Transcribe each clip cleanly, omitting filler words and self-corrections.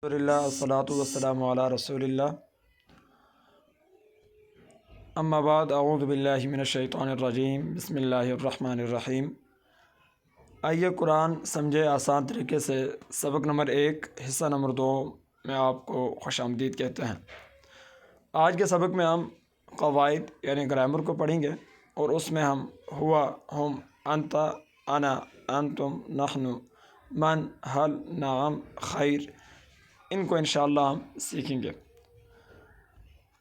الحمدللہ والصلاۃ والسلام علی رسول اللہ اما بعد اعوذ باللہ من الشیطان الرجیم بسم اللہ الرحمن الرحیم۔ آئیے قرآن سمجھے آسان طریقے سے سبق نمبر 1 حصہ نمبر 2 میں آپ کو خوش آمدید کہتے ہیں۔ آج کے سبق میں ہم قواعد یعنی گرامر کو پڑھیں گے اور اس میں ہم ہوا، ہم، انت، انا، انتم، نحن، من، ہل، نعم، خیر، ان کو انشاءاللہ ہم سیکھیں گے۔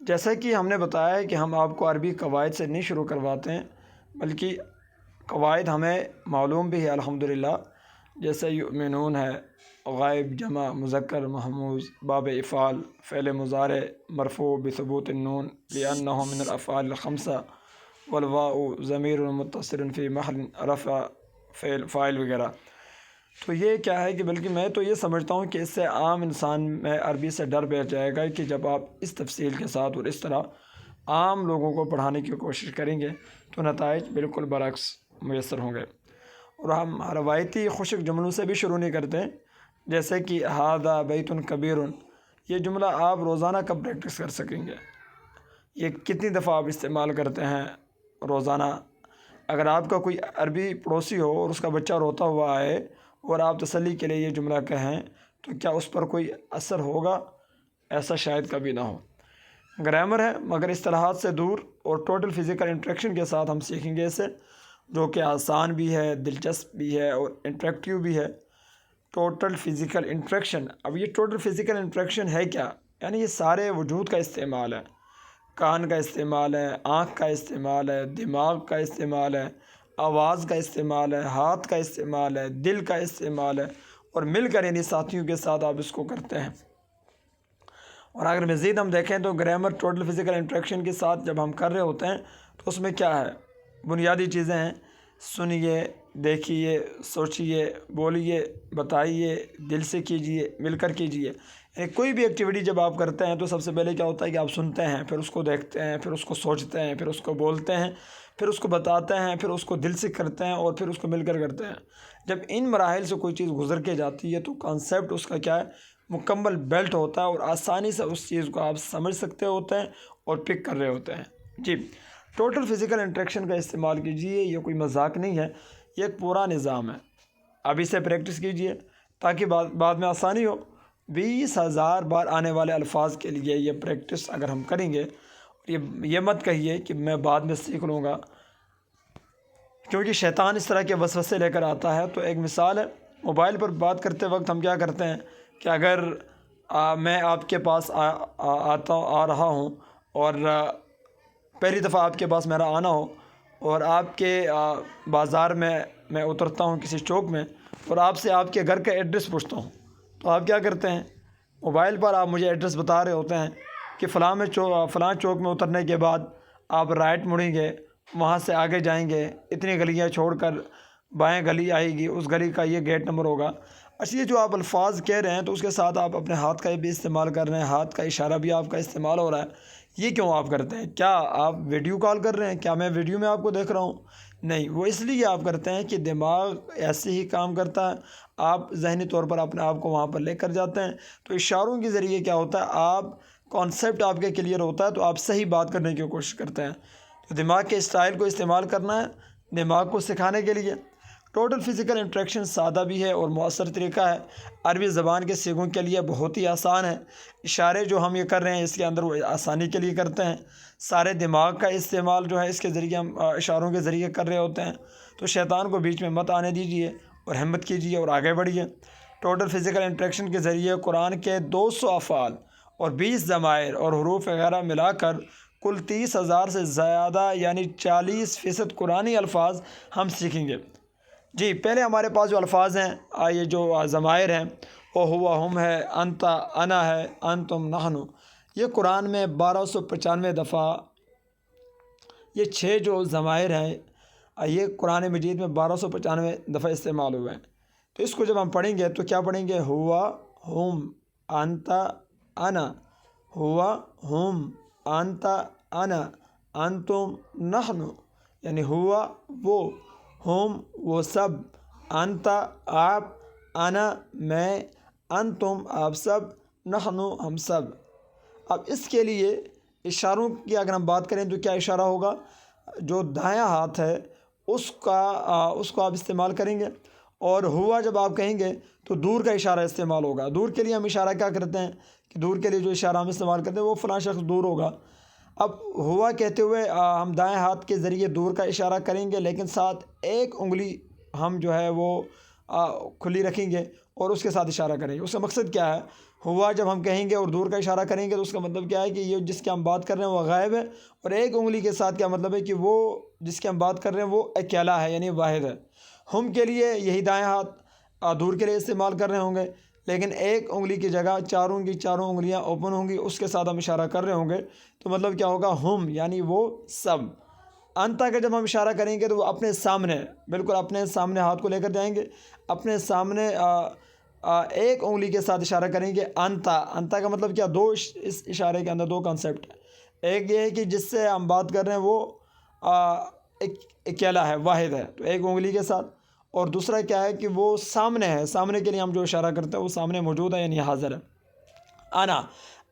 جیسا کہ ہم نے بتایا ہے کہ ہم آپ کو عربی قواعد سے نہیں شروع کرواتے ہیں، بلکہ قواعد ہمیں معلوم بھی ہے الحمدللہ، جیسے یؤمنون ہے، غائب، جمع، مذکر، محموز، باب افعال، فعل مضارع مرفوع بثبوت النون لأنه من الافعال الخمسہ، والواو ضمیر متصل فی محل رفع فاعل وغیرہ۔ تو یہ کیا ہے کہ بلکہ میں تو یہ سمجھتا ہوں کہ اس سے عام انسان میں عربی سے ڈر بیٹھ جائے گا کہ جب آپ اس تفصیل کے ساتھ اور اس طرح عام لوگوں کو پڑھانے کی کوشش کریں گے تو نتائج بالکل برعکس میسر ہوں گے۔ اور ہم روایتی خشک جملوں سے بھی شروع نہیں کرتے، جیسے کہ ھذا بیت کبیر، یہ جملہ آپ روزانہ کب پریکٹس کر سکیں گے؟ یہ کتنی دفعہ آپ استعمال کرتے ہیں روزانہ؟ اگر آپ کا کوئی عربی پڑوسی ہو اور اس کا بچہ روتا ہوا آئے اور آپ تسلی کے لیے یہ جملہ کہیں تو کیا اس پر کوئی اثر ہوگا؟ ایسا شاید کبھی نہ ہو۔ گرامر ہے مگر اصطلاحات سے دور اور ٹوٹل فزیکل انٹریکشن کے ساتھ ہم سیکھیں گے اسے، جو کہ آسان بھی ہے، دلچسپ بھی ہے اور انٹریکٹیو بھی ہے۔ ٹوٹل فزیکل انٹریکشن، اب یہ ٹوٹل فزیکل انٹریکشن ہے کیا؟ یعنی یہ سارے وجود کا استعمال ہے، کان کا استعمال ہے، آنکھ کا استعمال ہے، دماغ کا استعمال ہے، آواز کا استعمال ہے، ہاتھ کا استعمال ہے، دل کا استعمال ہے، اور مل کر یعنی ساتھیوں کے ساتھ آپ اس کو کرتے ہیں۔ اور اگر مزید ہم دیکھیں تو گرامر ٹوٹل فزیکل انٹریکشن کے ساتھ جب ہم کر رہے ہوتے ہیں تو اس میں کیا ہے؟ بنیادی چیزیں ہیں، سنیے، دیکھیے، سوچیے، بولیے، بتائیے، دل سے کیجیے، مل کر کیجیے۔ یعنی کوئی بھی ایکٹیویٹی جب آپ کرتے ہیں تو سب سے پہلے کیا ہوتا ہے کہ آپ سنتے ہیں، پھر اس کو دیکھتے ہیں، پھر اس کو سوچتے ہیں، پھر اس کو بولتے ہیں، پھر اس کو بتاتے ہیں، پھر اس کو دل سے کرتے ہیں اور پھر اس کو مل کر کرتے ہیں۔ جب ان مراحل سے کوئی چیز گزر کے جاتی ہے تو کانسیپٹ اس کا کیا ہے؟ مکمل بیلٹ ہوتا ہے اور آسانی سے اس چیز کو آپ سمجھ سکتے ہوتے ہیں اور پک کر رہے ہوتے ہیں۔ جی، ٹوٹل فزیکل انٹریکشن کا استعمال کیجیے، یہ کوئی مذاق نہیں ہے، یہ ایک پورا نظام ہے۔ ابھی سے پریکٹس کیجیے تاکہ بعد میں آسانی ہو۔ 20,000 بار آنے والے الفاظ کے لیے یہ پریکٹس اگر ہم کریں گے، یہ مت کہیے کہ میں بعد میں سیکھ لوں گا، کیونکہ شیطان اس طرح کے وسوسے لے کر آتا ہے۔ تو ایک مثال ہے، موبائل پر بات کرتے وقت ہم کیا کرتے ہیں کہ اگر میں آپ کے پاس آ رہا ہوں اور پہلی دفعہ آپ کے پاس میرا آنا ہو اور آپ کے بازار میں اترتا ہوں کسی چوک میں اور آپ سے آپ کے گھر کا ایڈریس پوچھتا ہوں، تو آپ کیا کرتے ہیں؟ موبائل پر آپ مجھے ایڈریس بتا رہے ہوتے ہیں کہ فلاں چوک میں اترنے کے بعد آپ رائٹ مڑیں گے، وہاں سے آگے جائیں گے، اتنی گلیاں چھوڑ کر بائیں گلی آئے گی، اس گلی کا یہ گیٹ نمبر ہوگا۔ اچھا، یہ جو آپ الفاظ کہہ رہے ہیں تو اس کے ساتھ آپ اپنے ہاتھ کا بھی استعمال کر رہے ہیں، ہاتھ کا اشارہ بھی آپ کا استعمال ہو رہا ہے۔ یہ کیوں آپ کرتے ہیں؟ کیا آپ ویڈیو کال کر رہے ہیں؟ کیا میں ویڈیو میں آپ کو دیکھ رہا ہوں؟ نہیں، وہ اس لیے آپ کرتے ہیں کہ دماغ ایسے ہی کام کرتا ہے، آپ ذہنی طور پر اپنے آپ کو وہاں پر لے کر جاتے ہیں۔ تو اشاروں کے ذریعے کیا ہوتا ہے، آپ کانسیپٹ آپ کے کلیئر ہوتا ہے تو آپ صحیح بات کرنے کی کوشش کرتے ہیں۔ تو دماغ کے اسٹائل کو استعمال کرنا ہے دماغ کو سکھانے کے لیے۔ ٹوٹل فزیکل انٹریکشن سادہ بھی ہے اور مؤثر طریقہ ہے، عربی زبان کے سیکھوں کے لیے بہت ہی آسان ہے۔ اشارے جو ہم یہ کر رہے ہیں اس کے اندر وہ آسانی کے لیے کرتے ہیں، سارے دماغ کا استعمال جو ہے اس کے ذریعے ہم اشاروں کے ذریعے کر رہے ہوتے ہیں۔ تو شیطان کو بیچ میں مت آنے دیجیے اور ہمت کیجیے اور آگے بڑھیے۔ ٹوٹل فزیکل انٹریکشن کے ذریعے قرآن کے 200 افعال اور 20 ضمائر اور حروف وغیرہ ملا کر کل 30,000 سے زیادہ یعنی 40% قرآنی الفاظ ہم سیکھیں گے۔ جی، پہلے ہمارے پاس جو الفاظ ہیں، یہ جو ضمائر ہیں، وہ ہوا، ہم ہے، انت، انا ہے، انتم، نحن، یہ قرآن میں 1295 دفعہ، یہ 6 جو ضمائر ہیں یہ قرآن مجید میں 1295 دفعہ استعمال ہوئے ہیں۔ تو اس کو جب ہم پڑھیں گے تو کیا پڑھیں گے؟ ہوا، ہم، انت، انا، ہوا، ہم، انت، انا، انتم، نحن، یعنی ہوا وہ، ہم وہ سب، انت آپ، انا میں، انتم آپ سب، نحن ہم سب۔ اب اس کے لیے اشاروں کی اگر ہم بات کریں تو کیا اشارہ ہوگا؟ جو دایاں ہاتھ ہے اس کو آپ استعمال کریں گے، اور ہوا جب آپ کہیں گے تو دور کا اشارہ استعمال ہوگا۔ دور کے لیے ہم اشارہ کیا کرتے ہیں کہ دور کے لیے جو اشارہ ہم استعمال کرتے ہیں وہ فلاں شخص دور ہوگا۔ اب ہوا کہتے ہوئے ہم دائیں ہاتھ کے ذریعے دور کا اشارہ کریں گے، لیکن ساتھ ایک انگلی ہم جو ہے وہ کھلی رکھیں گے اور اس کے ساتھ اشارہ کریں گے۔ اس کا مقصد کیا ہے؟ ہوا جب ہم کہیں گے اور دور کا اشارہ کریں گے تو اس کا مطلب کیا ہے کہ یہ جس کی ہم بات کر رہے ہیں وہ غائب ہے، اور ایک انگلی کے ساتھ کیا مطلب ہے کہ وہ جس کی ہم بات کر رہے ہیں وہ اکیلا ہے، یعنی واحد ہے۔ ہم کے لیے یہی دائیں ہاتھ دور کے لیے استعمال کر رہے ہوں گے، لیکن ایک انگلی کی جگہ چاروں انگلیاں اوپن ہوں گی، اس کے ساتھ ہم اشارہ کر رہے ہوں گے، تو مطلب کیا ہوگا؟ ہم یعنی وہ سب۔ انتا کا جب ہم اشارہ کریں گے تو وہ اپنے سامنے، بالکل اپنے سامنے ہاتھ کو لے کر جائیں گے، اپنے سامنے ایک انگلی کے ساتھ اشارہ کریں گے۔ انتا کا مطلب کیا؟ اس اشارے کے اندر دو کانسیپٹ ہیں۔ ایک یہ ہے کہ جس سے ہم بات کر رہے ہیں وہ اکیلا ہے، واحد ہے، تو ایک انگلی کے ساتھ، اور دوسرا کیا ہے کہ وہ سامنے ہے، سامنے کے لیے ہم جو اشارہ کرتے ہیں وہ سامنے موجود ہے، یعنی حاضر ہے۔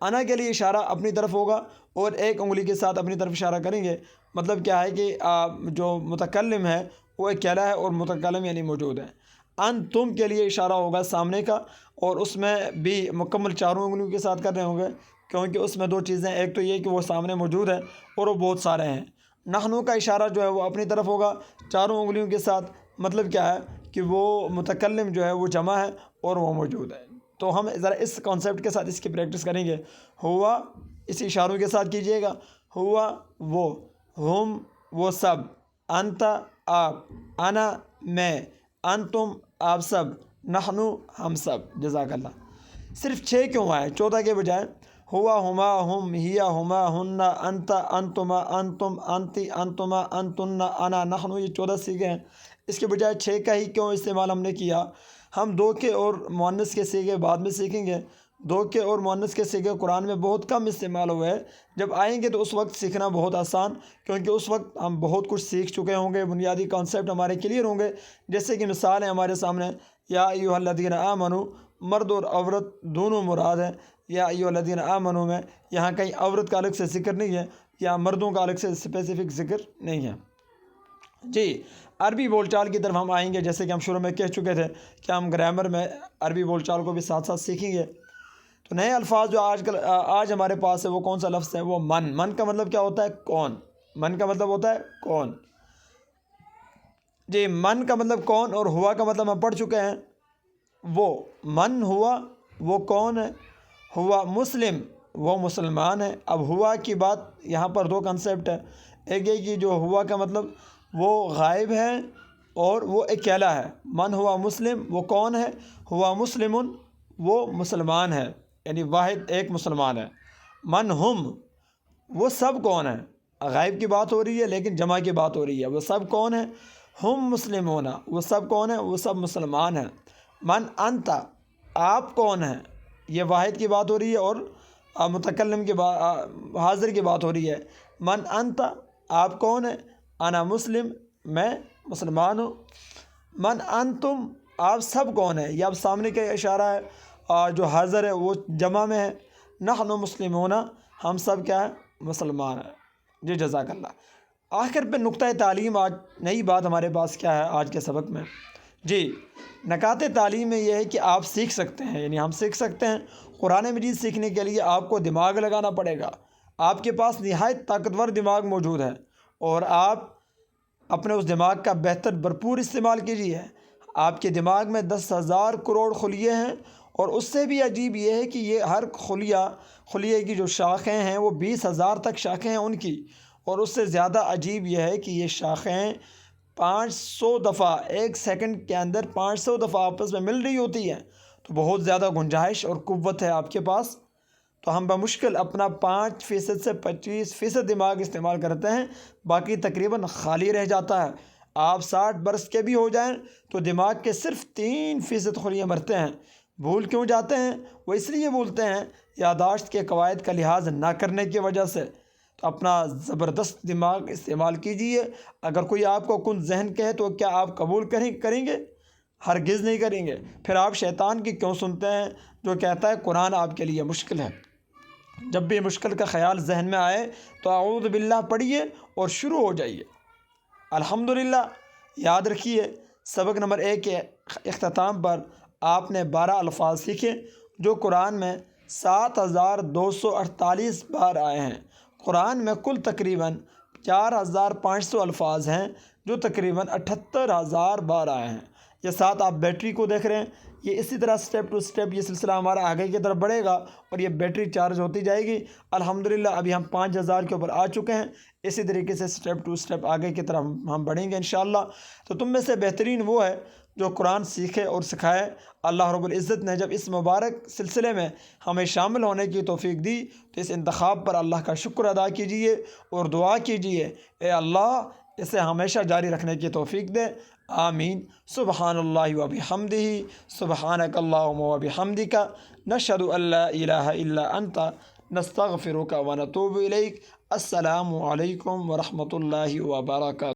انا کے لیے اشارہ اپنی طرف ہوگا اور ایک انگلی کے ساتھ اپنی طرف اشارہ کریں گے۔ مطلب کیا ہے کہ جو متکلم ہے وہ اکیلا ہے اور متکلم یعنی موجود ہے۔ تم کے لیے اشارہ ہوگا سامنے کا، اور اس میں بھی مکمل چاروں انگلیوں کے ساتھ کر رہے ہوں گے، کیونکہ اس میں دو چیزیں، ایک تو یہ کہ وہ سامنے موجود ہے اور وہ بہت سارے ہیں۔ نحنو کا اشارہ جو ہے وہ اپنی طرف ہوگا چاروں انگلیوں کے ساتھ۔ مطلب کیا ہے کہ وہ متکلم جو ہے وہ جمع ہے اور وہ موجود ہے۔ تو ہم ذرا اس کانسیپٹ کے ساتھ اس کی پریکٹس کریں گے۔ ہوا اس اشاروں کے ساتھ کیجئے گا، ہوا وہ، ہم وہ سب، انتا آپ، انا میں، انتم آپ سب، نحنو ہم سب۔ جزاک اللہ۔ صرف 6 کیوں آئے 14 کے بجائے؟ ہوا، ہما، ہم، ہیا، ہما، ہن، انتا، انتما، انتم، انتی، انتما، انتن، انا، نحنو، یہ 14 سیغے ہیں۔ اس کے بجائے 6 کا ہی کیوں استعمال ہم نے کیا؟ ہم 2 کے اور مؤنث کے سیغے بعد میں سیکھیں گے۔ 2 کے اور مؤنث کے سیغے قرآن میں بہت کم استعمال ہوئے ہیں۔ جب آئیں گے تو اس وقت سیکھنا بہت آسان، کیونکہ اس وقت ہم بہت کچھ سیکھ چکے ہوں گے، بنیادی کانسیپٹ ہمارے کلیئر ہوں گے۔ جیسے کہ مثال ہے ہمارے سامنے، یا ایھا الذین آمنوا، مرد اور عورت دونوں مراد ہیں۔ یا ایھا الذین آمنوا میں یہاں کہیں عورت کا الگ سے ذکر نہیں ہے، یا مردوں کا الگ سے اسپیسیفک ذکر نہیں ہے۔ جی، عربی بول چال کی طرف ہم آئیں گے، جیسے کہ ہم شروع میں کہہ چکے تھے کہ ہم گرامر میں عربی بول چال کو بھی ساتھ ساتھ سیکھیں گے۔ تو نئے الفاظ جو آج ہمارے پاس ہے وہ کون سا لفظ ہے؟ وہ من۔ من کا مطلب کیا ہوتا ہے؟ کون۔ من کا مطلب ہوتا ہے کون۔ جی، من کا مطلب کون، اور ہوا کا مطلب ہم پڑھ چکے ہیں وہ۔ من ہوا وہ کون ہے؟ ہوا مسلم وہ مسلمان ہے۔ اب ہوا کی بات یہاں پر 2 کنسیپٹ ہے۔ ایک یہ کہ جو ہوا کا مطلب وہ غائب ہے اور وہ اکیلا ہے۔ من ہوا مسلم وہ کون ہے؟ ہوا مسلم وہ مسلمان ہے، یعنی واحد ایک مسلمان ہے۔ من ہم وہ سب کون ہیں؟ غائب کی بات ہو رہی ہے لیکن جمع کی بات ہو رہی ہے۔ وہ سب کون ہیں؟ ہم مسلمون وہ سب کون ہیں؟ وہ سب مسلمان ہیں۔ من انتا آپ کون ہیں؟ یہ واحد کی بات ہو رہی ہے اور متکلم کی حاضر کی بات ہو رہی ہے۔ من انتا آپ کون ہیں؟ انا مسلم میں مسلمان ہوں۔ من انتم آپ سب کون ہیں؟ یہ اب سامنے کا اشارہ ہے، جو حاضر ہے وہ جمع میں ہے۔ نحن مسلمون ہم سب کیا ہے؟ مسلمان ہیں۔ جی جزاک اللہ۔ آخر پہ نقطہ تعلیم، آج نئی بات ہمارے پاس کیا ہے آج کے سبق میں؟ جی، نکات تعلیم میں یہ ہے کہ آپ سیکھ سکتے ہیں، یعنی ہم سیکھ سکتے ہیں۔ قرآن مجید سیکھنے کے لیے آپ کو دماغ لگانا پڑے گا۔ آپ کے پاس نہایت طاقتور دماغ موجود ہے، اور آپ اپنے اس دماغ کا بہتر بھرپور استعمال کیجیے۔ آپ کے دماغ میں 10,000 کروڑ خلیے ہیں، اور اس سے بھی عجیب یہ ہے کہ یہ ہر خلیے کی جو شاخیں ہیں وہ 20,000 تک شاخیں ہیں ان کی، اور اس سے زیادہ عجیب یہ ہے کہ یہ شاخیں 500 دفعہ ایک سیکنڈ کے اندر 500 دفعہ آپس میں مل رہی ہوتی ہیں۔ تو بہت زیادہ گنجائش اور قوت ہے آپ کے پاس۔ تو ہم بمشکل اپنا 5% سے 25% دماغ استعمال کرتے ہیں، باقی تقریباً خالی رہ جاتا ہے۔ آپ 60 برس کے بھی ہو جائیں تو دماغ کے صرف 3% خلیے مرتے ہیں۔ بھول کیوں جاتے ہیں؟ وہ اس لیے بھولتے ہیں یادداشت کے قواعد کا لحاظ نہ کرنے کی وجہ سے۔ تو اپنا زبردست دماغ استعمال کیجیے۔ اگر کوئی آپ کو کن ذہن کہے تو کیا آپ قبول کریں گے؟ ہرگز نہیں کریں گے۔ پھر آپ شیطان کی کیوں سنتے ہیں جو کہتا ہے قرآن آپ کے لیے مشکل ہے؟ جب بھی مشکل کا خیال ذہن میں آئے تو اعوذ باللہ پڑھیے اور شروع ہو جائیے۔ الحمدللہ یاد رکھیے، سبق نمبر 1 کے اختتام پر آپ نے 12 الفاظ سیکھے جو قرآن میں 7248 بار آئے ہیں۔ قرآن میں کل تقریباً 4500 الفاظ ہیں جو تقریباً 78000 بار آئے ہیں۔ یہ ساتھ آپ بیٹری کو دیکھ رہے ہیں، یہ اسی طرح سٹیپ ٹو سٹیپ یہ سلسلہ ہمارا آگے کی طرف بڑھے گا اور یہ بیٹری چارج ہوتی جائے گی۔ الحمدللہ ابھی ہم 5000 کے اوپر آ چکے ہیں۔ اسی طریقے سے سٹیپ ٹو سٹیپ آگے کی طرف ہم بڑھیں گے انشاءاللہ۔ تو تم میں سے بہترین وہ ہے جو قرآن سیکھے اور سکھائے۔ اللہ رب العزت نے جب اس مبارک سلسلے میں ہمیں شامل ہونے کی توفیق دی تو اس انتخاب پر اللہ کا شکر ادا کیجیے اور دعا کیجیے، اے اللہ اسے ہمیشہ جاری رکھنے کی توفیق دے، آمین۔ سبحان اللہ و بحمدہ، سبحانک اللہم و بحمدک، نشہد ان لا الہ الا انت، نستغفرک و نتوب الیک۔ السلام علیکم ورحمۃ اللہ وبرکاتہ۔